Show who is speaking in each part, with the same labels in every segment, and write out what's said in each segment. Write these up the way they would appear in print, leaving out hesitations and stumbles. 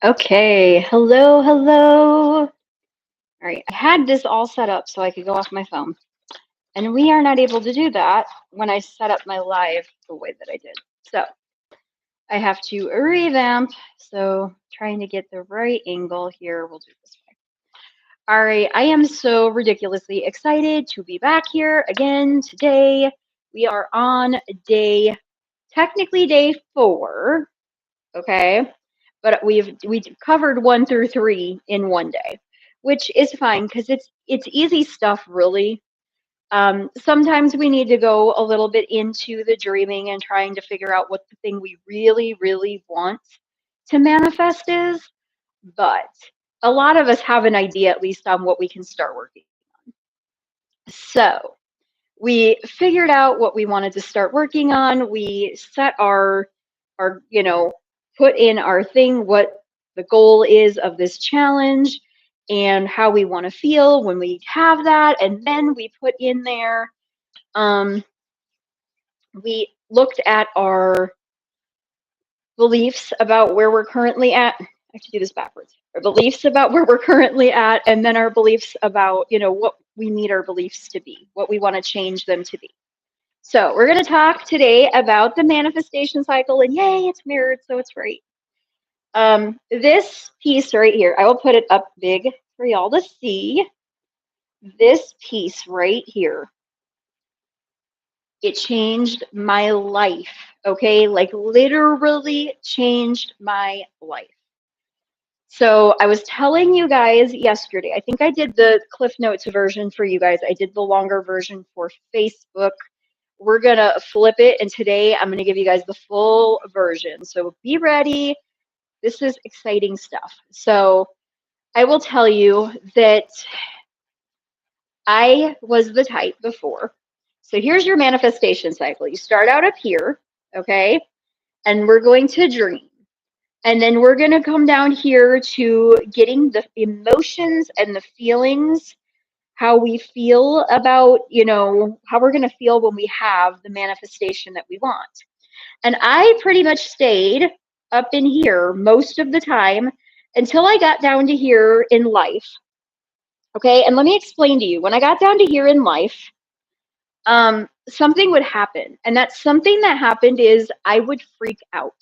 Speaker 1: Okay, hello, hello. All right, I had this all set up so I could go off my phone, and we are not able to do that when I set up my live the way that I did. So I have to revamp. So trying to get the right angle here. We'll do it this way. All right, I am so ridiculously excited to be back here again today. We are on technically day 4, okay? But we covered 1 through 3 in one day, which is fine because it's easy stuff, really. Sometimes we need to go a little bit into the dreaming and trying to figure out what the thing we really, really want to manifest is. But a lot of us have an idea, at least, on what we can start working. So we figured out what we wanted to start working on. We set our put in our thing, what the goal is of this challenge and how we want to feel when we have that. And then we put in there, we looked at our beliefs about where we're currently at. I have to do this backwards. Our beliefs about where we're currently at, and then our beliefs about, what we need our beliefs to be, what we want to change them to be. So we're going to talk today about the manifestation cycle, and yay, it's mirrored, so it's right. This piece right here, I will put it up big for y'all to see. This piece right here, it changed my life, okay? Like literally changed my life. So I was telling you guys yesterday, I think I did the Cliff Notes version for you guys. I did the longer version for Facebook. We're going to flip it, and today I'm going to give you guys the full version. So be ready. This is exciting stuff. So I will tell you that I was the type before. So here's your manifestation cycle. You start out up here, okay? And we're going to dream. And then we're going to come down here to getting the emotions and the feelings, how we feel about, how we're going to feel when we have the manifestation that we want. And I pretty much stayed up in here most of the time until I got down to here in life. Okay, and let me explain to you. When I got down to here in life, something would happen. And that something that happened is I would freak out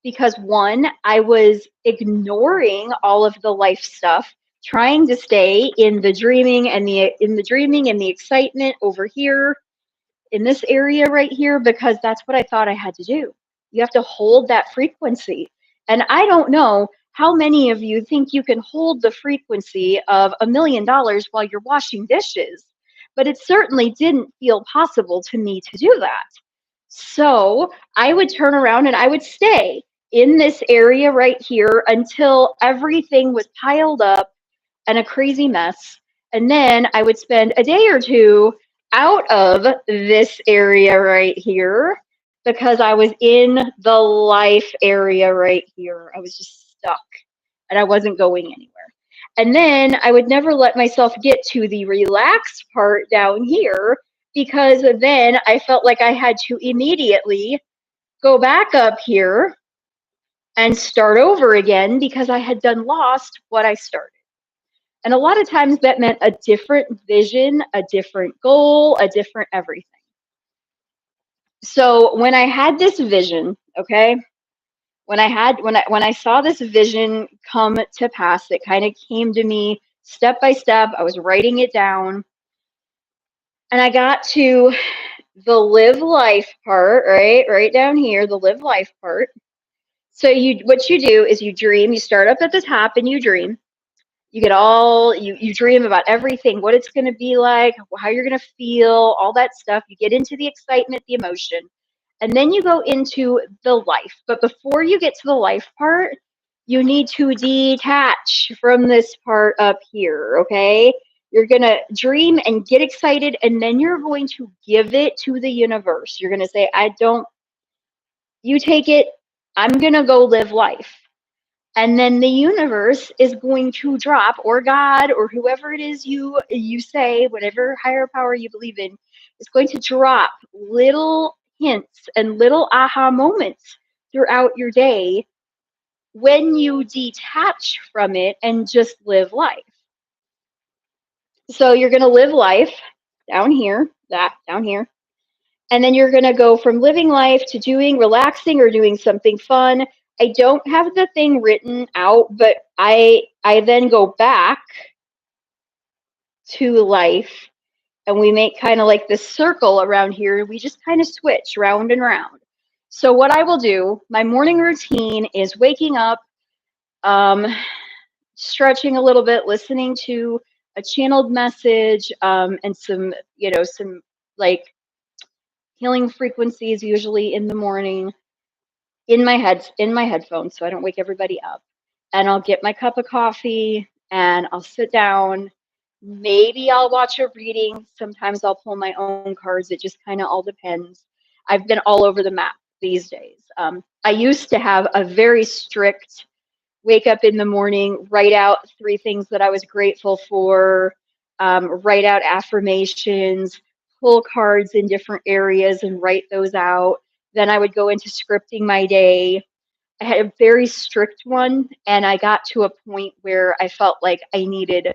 Speaker 1: because one, I was ignoring all of the life stuff, trying to stay in the dreaming and the excitement over here in this area right here because that's what I thought I had to do. You have to hold that frequency. And I don't know how many of you think you can hold the frequency of $1 million while you're washing dishes, but it certainly didn't feel possible to me to do that. So I would turn around and I would stay in this area right here until everything was piled up and a crazy mess. And then I would spend a day or two out of this area right here because I was in the life area right here. I was just stuck and I wasn't going anywhere. And then I would never let myself get to the relaxed part down here because then I felt like I had to immediately go back up here and start over again because I had done lost what I started. And a lot of times that meant a different vision, a different goal, a different everything. So when I had this vision, okay, when I saw this vision come to pass, it kind of came to me step by step. I was writing it down, and I got to the live life part, right down here, the live life part. So what you do is you dream. You start up at the top and you dream. You get you dream about everything, what it's going to be like, how you're going to feel, all that stuff. You get into the excitement, the emotion, and then you go into the life. But before you get to the life part, you need to detach from this part up here, okay? You're going to dream and get excited, and then you're going to give it to the universe. You're going to say, you take it, I'm going to go live life. And then the universe is going to drop, or God, or whoever it is you say, whatever higher power you believe in, is going to drop little hints and little aha moments throughout your day when you detach from it and just live life. So you're going to live life down here, that down here. And then you're going to go from living life to doing relaxing or doing something fun. I don't have the thing written out, but I then go back to life, and we make kind of like this circle around here. We just kind of switch round and round. So what I will do, my morning routine is waking up, stretching a little bit, listening to a channeled message, and some, some like healing frequencies, usually in the morning, in my headphones, so I don't wake everybody up. And I'll get my cup of coffee and I'll sit down. Maybe I'll watch a reading. Sometimes I'll pull my own cards. It just kind of all depends. I've been all over the map these days. I used to have a very strict wake up in the morning, write out 3 things that I was grateful for, write out affirmations, pull cards in different areas and write those out. Then I would go into scripting my day. I had a very strict one, and I got to a point where I felt like I needed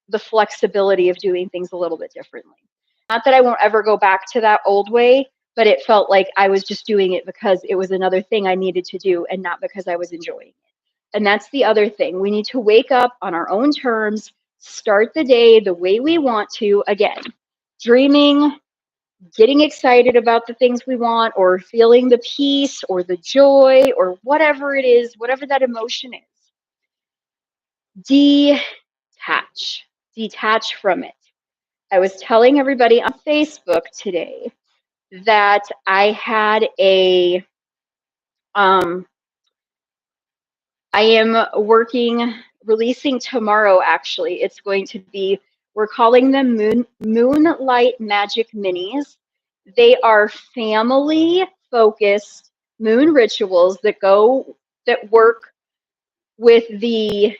Speaker 1: the flexibility of doing things a little bit differently. Not that I won't ever go back to that old way, but it felt like I was just doing it because it was another thing I needed to do and not because I was enjoying it. And that's the other thing. We need to wake up on our own terms, start the day the way we want to. Again, dreaming, getting excited about the things we want, or feeling the peace or the joy or whatever it is, whatever that emotion is. Detach from it. I was telling everybody on Facebook today that I had I am releasing tomorrow, actually. It's going to be, we're calling them Moonlight Magic Minis. They are family focused moon rituals that work with the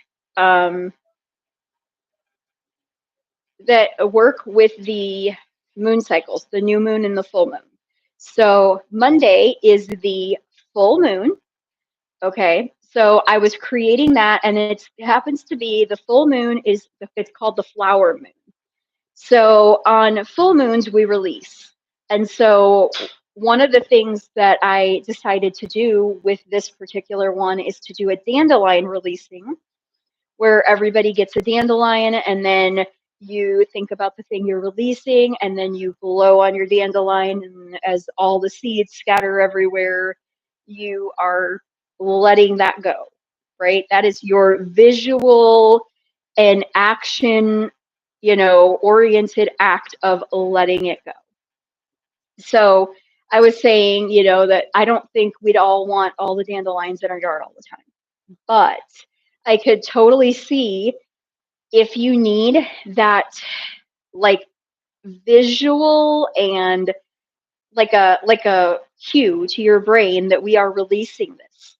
Speaker 1: moon cycles, the new moon and the full moon. So Monday is the full moon. Okay, so I was creating that, and it happens to be the full moon it's called the flower moon. So on full moons we release, and so one of the things that I decided to do with this particular one is to do a dandelion releasing, where everybody gets a dandelion, and then you think about the thing you're releasing, and then you blow on your dandelion, and as all the seeds scatter everywhere, you are letting that go, right? That is your visual and action, oriented act of letting it go. So I was saying, that I don't think we'd all want all the dandelions in our yard all the time, but I could totally see if you need that, like, visual and like a cue to your brain that we are releasing this.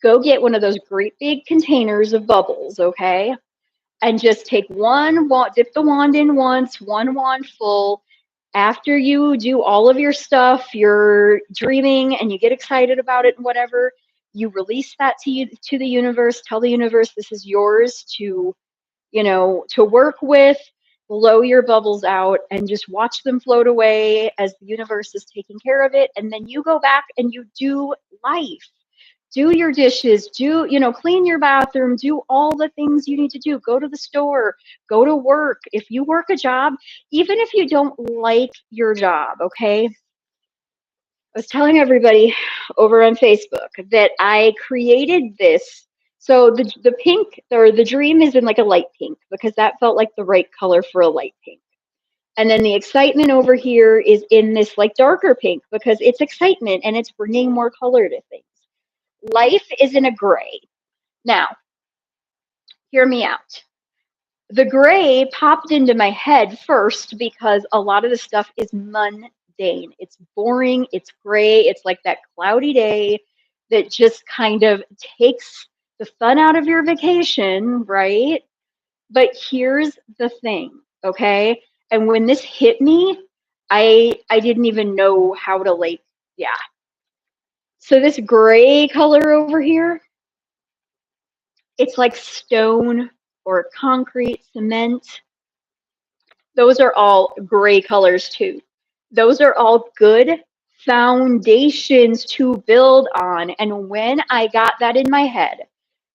Speaker 1: Go get one of those great big containers of bubbles, okay? And just take one wand, dip the wand in once, one wand full. After you do all of your stuff, you're dreaming and you get excited about it and whatever, you release that to the universe. Tell the universe this is yours to work with. Blow your bubbles out and just watch them float away as the universe is taking care of it. And then you go back and you do life. Do your dishes, clean your bathroom, do all the things you need to do. Go to the store, go to work. If you work a job, even if you don't like your job, okay? I was telling everybody over on Facebook that I created this. So the pink, or the dream, is in like a light pink because that felt like the right color for a light pink. And then the excitement over here is in this like darker pink because it's excitement and it's bringing more color to things. Life is in a gray. Now, hear me out. The gray popped into my head first because a lot of the stuff is mundane. It's boring. It's gray. It's like that cloudy day that just kind of takes the fun out of your vacation, right? But here's the thing, okay? And when this hit me, I didn't even know how to, yeah. So this gray color over here, It's like stone or concrete, cement. Those are all gray colors too. Those are all good foundations to build on. And when I got that in my head,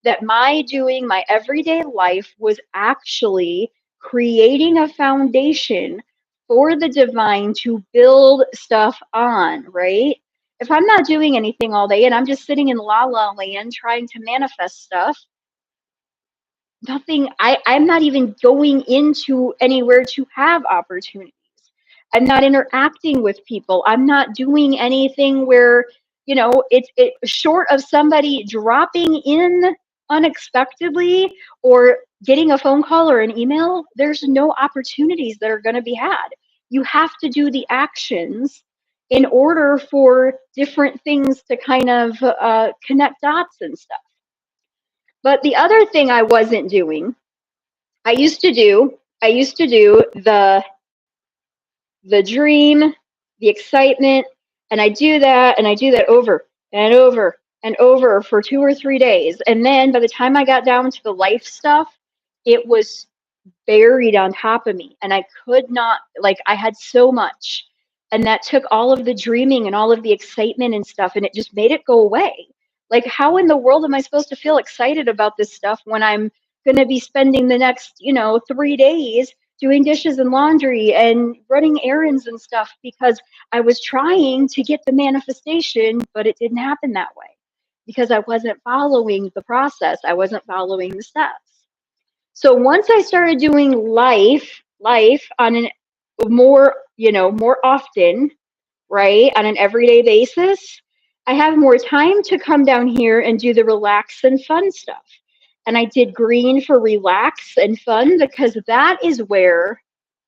Speaker 1: that my doing my everyday life was actually creating a foundation for the divine to build stuff on, right? If I'm not doing anything all day and I'm just sitting in la la land trying to manifest stuff, nothing, I'm not even going into anywhere to have opportunities. I'm not interacting with people. I'm not doing anything where, it's short of somebody dropping in unexpectedly or getting a phone call or an email, there's no opportunities that are going to be had. You have to do the actions in order for different things to kind of connect dots and stuff. But the other thing I wasn't doing, I used to do the dream, the excitement, and I do that over and over and over for 2 or 3 days. And then by the time I got down to the life stuff, it was buried on top of me. And I could not, like, I had so much. And that took all of the dreaming and all of the excitement and stuff, and it just made it go away. Like, how in the world am I supposed to feel excited about this stuff when I'm going to be spending the next, 3 days doing dishes and laundry and running errands and stuff because I was trying to get the manifestation, but it didn't happen that way because I wasn't following the process. I wasn't following the steps. So once I started doing life on an more, more often, right, on an everyday basis, I have more time to come down here and do the relax and fun stuff. And I did green for relax and fun because that is where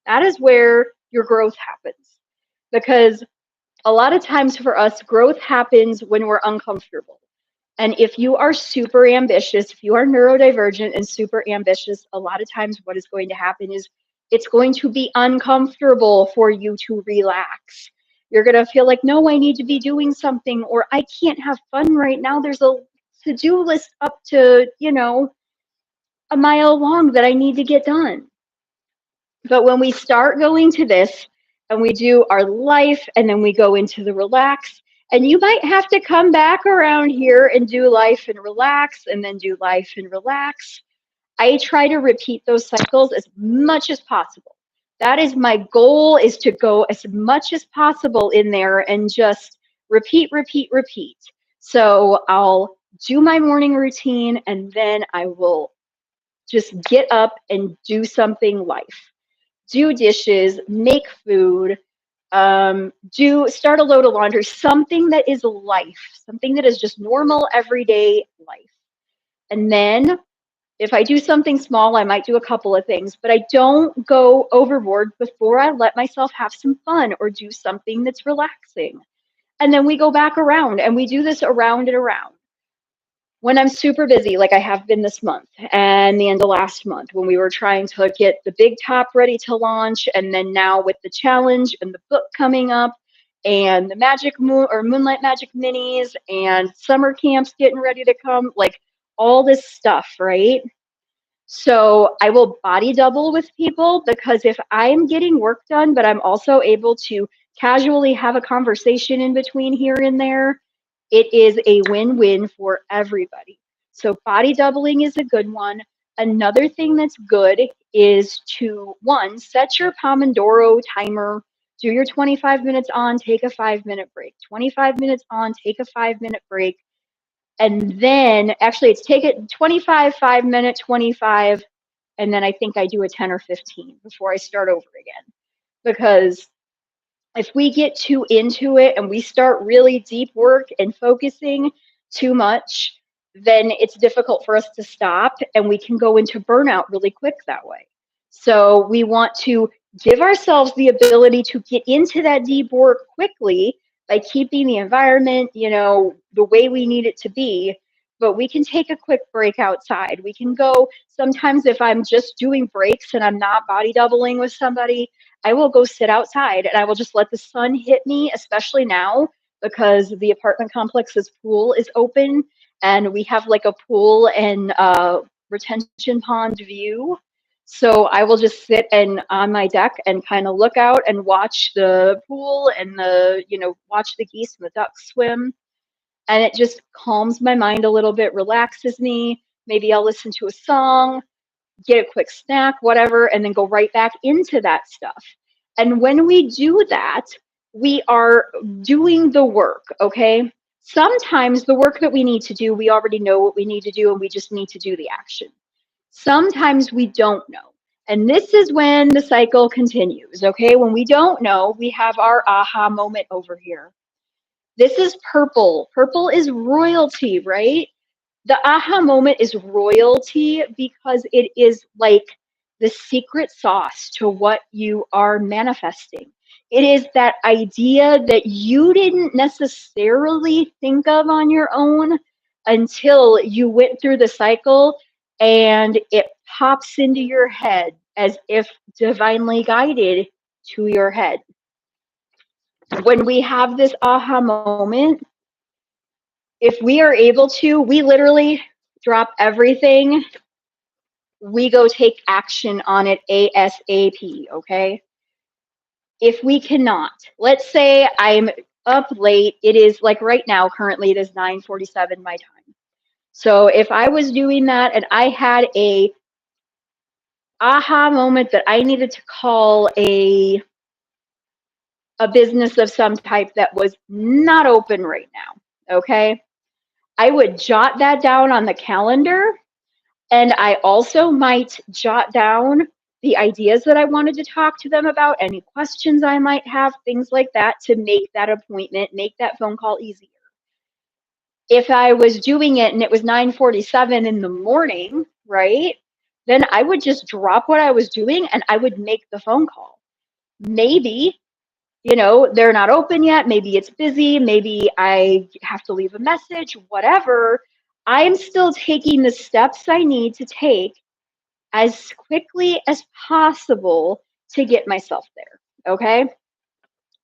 Speaker 1: your growth happens. Because a lot of times for us, growth happens when we're uncomfortable. And if you are super ambitious, if you are neurodivergent and super ambitious, a lot of times what is going to happen is it's going to be uncomfortable for you to relax. You're going to feel like, no, I need to be doing something, or I can't have fun right now. There's a to-do list up to, a mile long that I need to get done. But when we start going to this and we do our life and then we go into the relax, and you might have to come back around here and do life and relax and then do life and relax. I try to repeat those cycles as much as possible. That is my goal, is to go as much as possible in there and just repeat, repeat, repeat. So I'll do my morning routine and then I will just get up and do something life. Do dishes, make food, start a load of laundry, something that is life, something that is just normal everyday life. And then if I do something small, I might do a couple of things, but I don't go overboard before I let myself have some fun or do something that's relaxing. And then we go back around and we do this around and around. When I'm super busy, like I have been this month and the end of last month, when we were trying to get the big top ready to launch, and then now with the challenge and the book coming up, and the Magic Moon or Moonlight Magic Minis, and summer camps getting ready to come, like all this stuff, right? So I will body double with people because if I'm getting work done, but I'm also able to casually have a conversation in between here and there, it is a win-win for everybody. So body doubling is a good one. Another thing that's good is to, one, set your Pomodoro timer. Do your 25 minutes on, take a 5-minute break. 25 minutes on, take a 5-minute break. And then actually it's take it 25, 5-minute, 25, and then I think I do a 10 or 15 before I start over again. Because if we get too into it and we start really deep work and focusing too much, then it's difficult for us to stop and we can go into burnout really quick that way. So we want to give ourselves the ability to get into that deep work quickly by keeping the environment, the way we need it to be. But we can take a quick break outside. We can go, sometimes if I'm just doing breaks and I'm not body doubling with somebody, I will go sit outside and I will just let the sun hit me, especially now because the apartment complex's pool is open and we have like a pool and retention pond view. So I will just sit and on my deck and kind of look out and watch the pool and watch the geese and the ducks swim. And it just calms my mind a little bit, relaxes me. Maybe I'll listen to a song, get a quick snack, whatever, and then go right back into that stuff. And when we do that, we are doing the work, okay? Sometimes the work that we need to do, we already know what we need to do and we just need to do the action. Sometimes we don't know. And this is when the cycle continues, okay? When we don't know, we have our aha moment over here. This is purple. Purple is royalty, right? The aha moment is royalty because it is like the secret sauce to what you are manifesting. It is that idea that you didn't necessarily think of on your own until you went through the cycle and it pops into your head as if divinely guided to your head. When we have this aha moment, if we are able to, we literally drop everything. We go take action on it ASAP, okay? If we cannot, let's say I'm up late. It is like right now, currently it is 9:47 my time. So if I was doing that and I had a aha moment that I needed to call a business of some type that was not open right now, okay? I would jot that down on the calendar, and I also might jot down the ideas that I wanted to talk to them about, any questions I might have, things like that, to make that appointment, make that phone call easier. If I was doing it and it was 9:47 in the morning, right, then I would just drop what I was doing and I would make the phone call. Maybe they're not open yet. Maybe it's busy. Maybe I have to leave a message, whatever. I'm still taking the steps I need to take as quickly as possible to get myself there. Okay.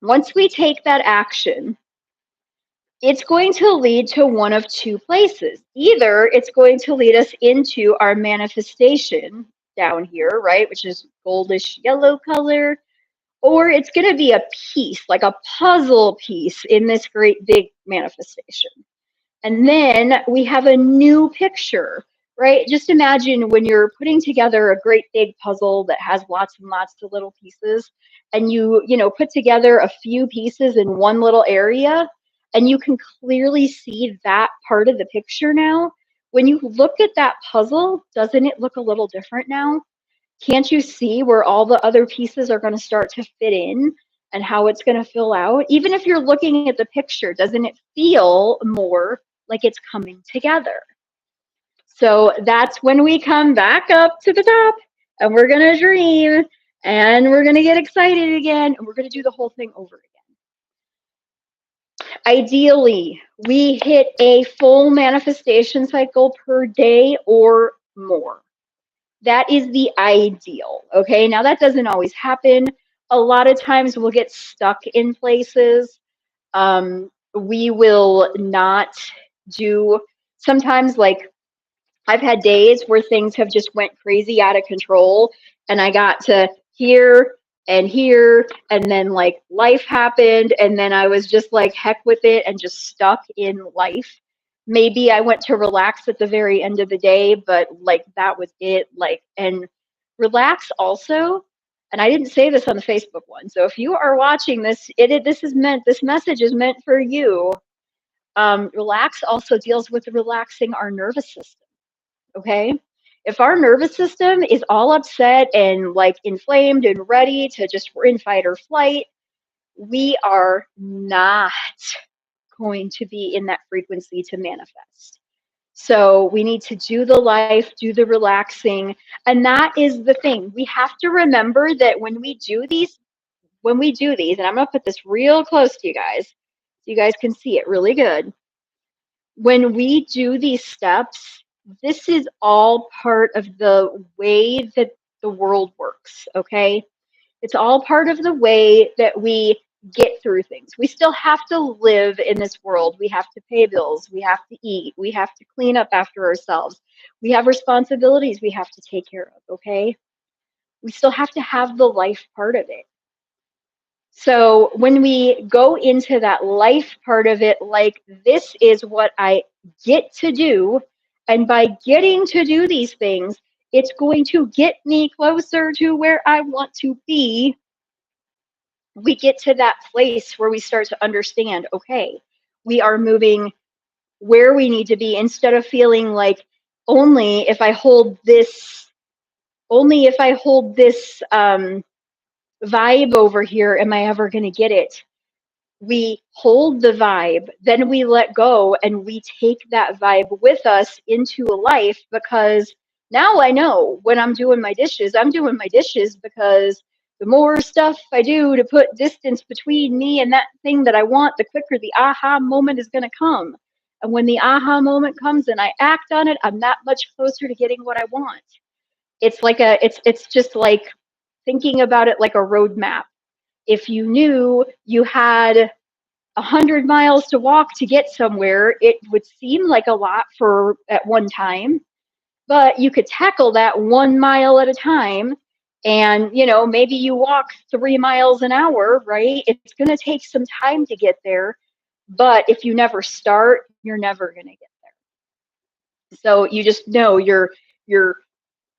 Speaker 1: Once we take that action, it's going to lead to one of two places. Either it's going to lead us into our manifestation down here, right, which is goldish yellow color, or it's going to be a piece, like a puzzle piece in this great big manifestation. And then we have a new picture, right? Just imagine when you're putting together a great big puzzle that has lots and lots of little pieces, and you put together a few pieces in one little area, and you can clearly see that part of the picture now. When you look at that puzzle, doesn't it look a little different now? Can't you see where all the other pieces are going to start to fit in and how it's going to fill out? Even if you're looking at the picture, doesn't it feel more like it's coming together? So that's when we come back up to the top and we're going to dream and we're going to get excited again and we're going to do the whole thing over again. Ideally, we hit a full manifestation cycle per day or more. That is the ideal, okay? Now, that doesn't always happen. A lot of times we'll get stuck in places. We will not do, sometimes like I've had days where things have just went crazy out of control and I got to here and then like life happened and then I was just like heck with it and just stuck in life. Maybe I went to relax at the very end of the day, but like that was it. Like, and relax also. And I didn't say this on the Facebook one. So if you are watching this, this message is meant for you. Relax also deals with relaxing our nervous system. Okay. If our nervous system is all upset and like inflamed and ready to just, we're in fight or flight, we are not going to be in that frequency to manifest. So we need to do the life, do the relaxing. And that is the thing. We have to remember that when we do these, and I'm going to put this real close to you guys, so you guys can see it really good. When we do these steps, this is all part of the way that the world works, okay? It's all part of the way that we get through things. We still have to live in this world. We have to pay bills. We have to eat. We have to clean up after ourselves. We have responsibilities we have to take care of, okay? We still have to have the life part of it. So when we go into that life part of it, like this is what I get to do, and by getting to do these things, it's going to get me closer to where I want to be. We get to that place where we start to understand, okay, we are moving where we need to be, instead of feeling like only if I hold this, vibe over here, am I ever going to get it? We hold the vibe, then we let go, and we take that vibe with us into a life, because now I know when I'm doing my dishes because the more stuff I do to put distance between me and that thing that I want, the quicker the aha moment is going to come. And when the aha moment comes and I act on it, I'm that much closer to getting what I want. It's like it's just like thinking about it like a roadmap. If you knew you had 100 miles to walk to get somewhere, it would seem like a lot for at one time, but you could tackle that 1 mile at a time. And, maybe you walk 3 miles an hour, right? It's going to take some time to get there. But if you never start, you're never going to get there. So you just know you're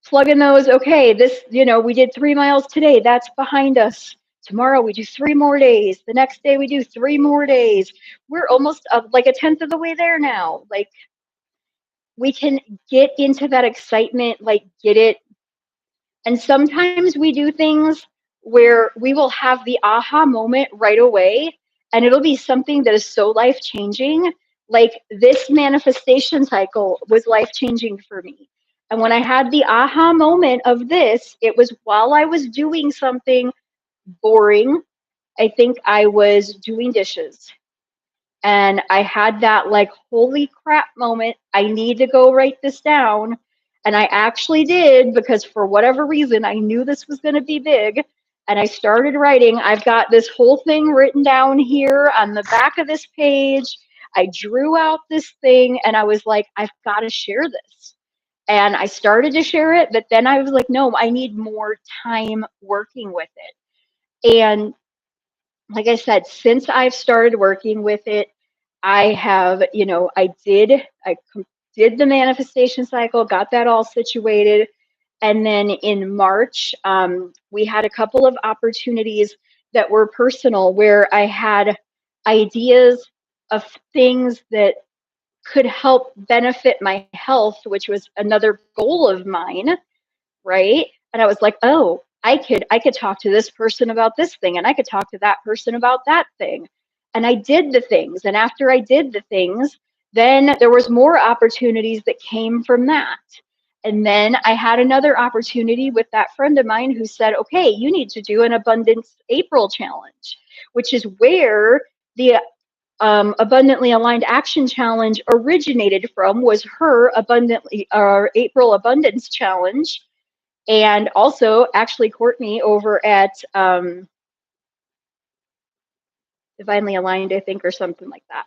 Speaker 1: plugging those. Okay, this, we did 3 miles today. That's behind us. Tomorrow we do 3 more days. The next day we do 3 more days. We're almost up like a tenth of the way there now. Like, we can get into that excitement, like get it. And sometimes we do things where we will have the aha moment right away, and it'll be something that is so life changing. Like this manifestation cycle was life changing for me. And when I had the aha moment of this, it was while I was doing something boring. I think I was doing dishes. And I had that like, holy crap moment. I need to go write this down. And I actually did, because for whatever reason, I knew this was going to be big. And I started writing. I've got this whole thing written down here on the back of this page. I drew out this thing and I was like, I've got to share this. And I started to share it, but then I was like, no, I need more time working with it. And like I said, since I've started working with it, I have, I did the manifestation cycle, got that all situated. And then in March, we had a couple of opportunities that were personal, where I had ideas of things that could help benefit my health, which was another goal of mine, right? And I was like, oh, I could talk to this person about this thing, and I could talk to that person about that thing. And I did the things. And after I did the things, then there was more opportunities that came from that. And then I had another opportunity with that friend of mine who said, okay, you need to do an Abundance April challenge, which is where the Abundantly Aligned Action Challenge originated from, was her April Abundance Challenge. And also, actually, Courtney over at Divinely Aligned, I think, or something like that.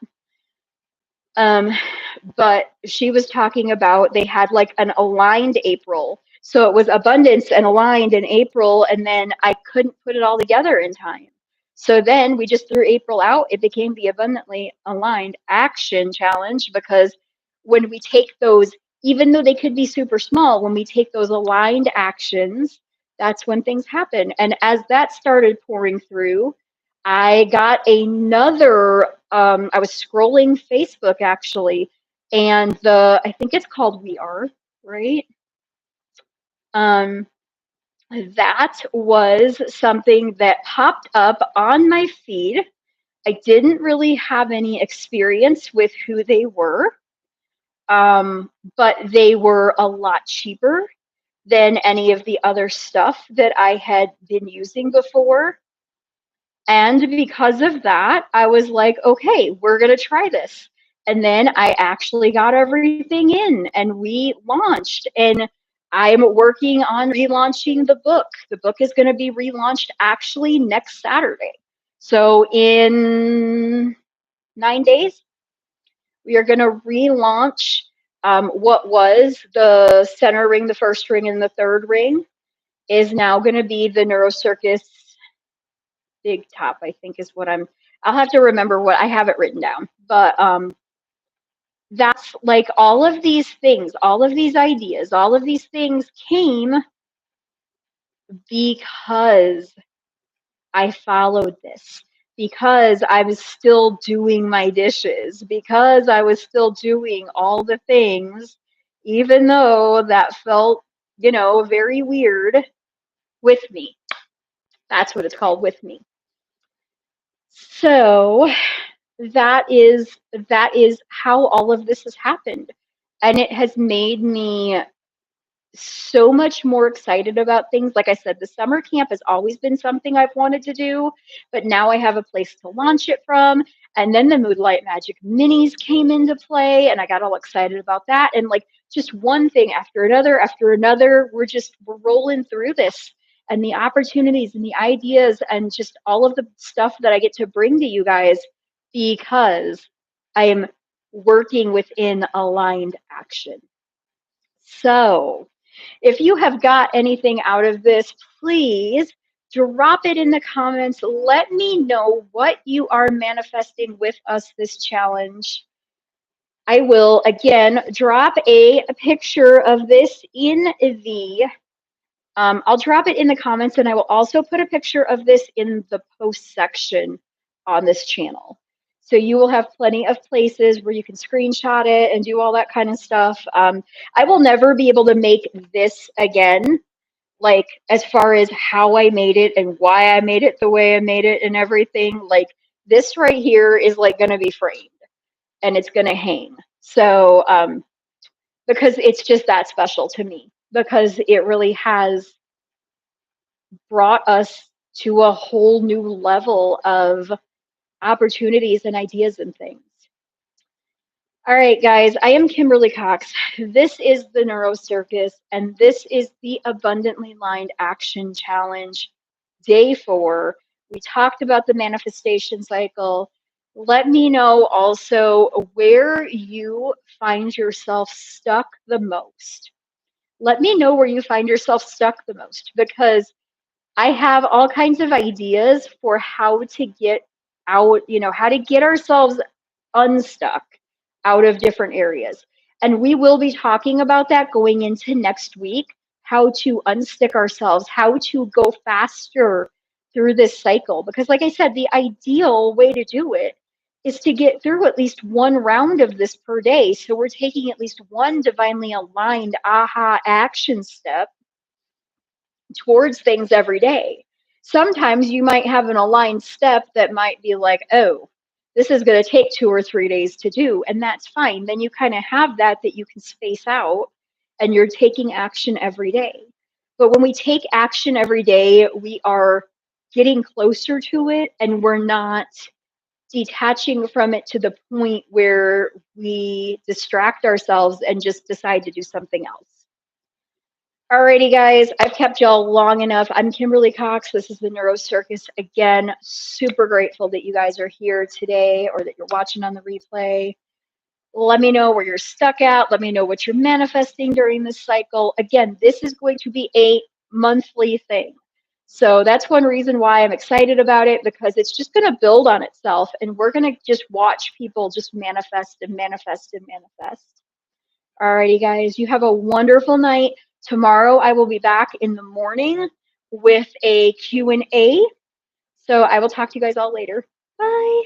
Speaker 1: But she was talking about, they had like an aligned April. So it was abundance and aligned in April, and then I couldn't put it all together in time. So then we just threw April out. It became the Abundantly Aligned Action Challenge, because when we take those, even though they could be super small, when we take those aligned actions, that's when things happen. And as that started pouring through, I got another, I was scrolling Facebook actually, and I think it's called We Are, right? That was something that popped up on my feed. I didn't really have any experience with who they were, but they were a lot cheaper than any of the other stuff that I had been using before. And because of that, I was like, okay, we're going to try this. And then I actually got everything in and we launched. And I'm working on relaunching the book. The book is going to be relaunched actually next Saturday. So in 9 days, we are going to relaunch what was the center ring, the first ring, and the third ring is now going to be the Neuro Circus big top, I think is what I'll have to remember what I have it written down. But that's like all of these things, all of these ideas, all of these things came because I followed this, because I was still doing my dishes, because I was still doing all the things, even though that felt, very weird with me. That's what it's called, with me. So that is how all of this has happened. And it has made me so much more excited about things. Like I said, the summer camp has always been something I've wanted to do, but now I have a place to launch it from. And then the Moonlight Magic minis came into play, and I got all excited about that. And like just one thing after another, we're rolling through this, and the opportunities and the ideas and just all of the stuff that I get to bring to you guys because I am working within aligned action. So, if you have got anything out of this, please drop it in the comments. Let me know what you are manifesting with us this challenge. I will, again, drop a picture of this in the, I'll drop it in the comments, and I will also put a picture of this in the post section on this channel. So you will have plenty of places where you can screenshot it and do all that kind of stuff. I will never be able to make this again, like as far as how I made it and why I made it the way I made it and everything. Like this right here is like going to be framed and it's going to hang. So because it's just that special to me, because it really has brought us to a whole new level of opportunities and ideas and things. All right, guys, I am Kimberly Cox. This is the Neuro Circus, and this is the Abundantly Lined Action Challenge, day 4. We talked about the manifestation cycle. Let me know also where you find yourself stuck the most. Let me know where you find yourself stuck the most, because I have all kinds of ideas for how to get out, how to get ourselves unstuck out of different areas. And we will be talking about that going into next week, how to unstick ourselves, how to go faster through this cycle. Because, like I said, the ideal way to do it is to get through at least one round of this per day. So we're taking at least one divinely aligned aha action step towards things every day. Sometimes you might have an aligned step that might be like, oh, this is going to take 2 or 3 days to do, and that's fine. Then you kind of have that you can space out, and you're taking action every day. But when we take action every day, we are getting closer to it, and we're not detaching from it to the point where we distract ourselves and just decide to do something else. Alrighty, guys, I've kept y'all long enough. I'm Kimberly Cox. This is the Neuro Circus. Again, super grateful that you guys are here today or that you're watching on the replay. Let me know where you're stuck at. Let me know what you're manifesting during this cycle. Again, this is going to be a monthly thing. So that's one reason why I'm excited about it, because it's just going to build on itself, and we're going to just watch people just manifest and manifest and manifest. Alrighty, guys, you have a wonderful night. Tomorrow I will be back in the morning with a Q&A. So I will talk to you guys all later. Bye.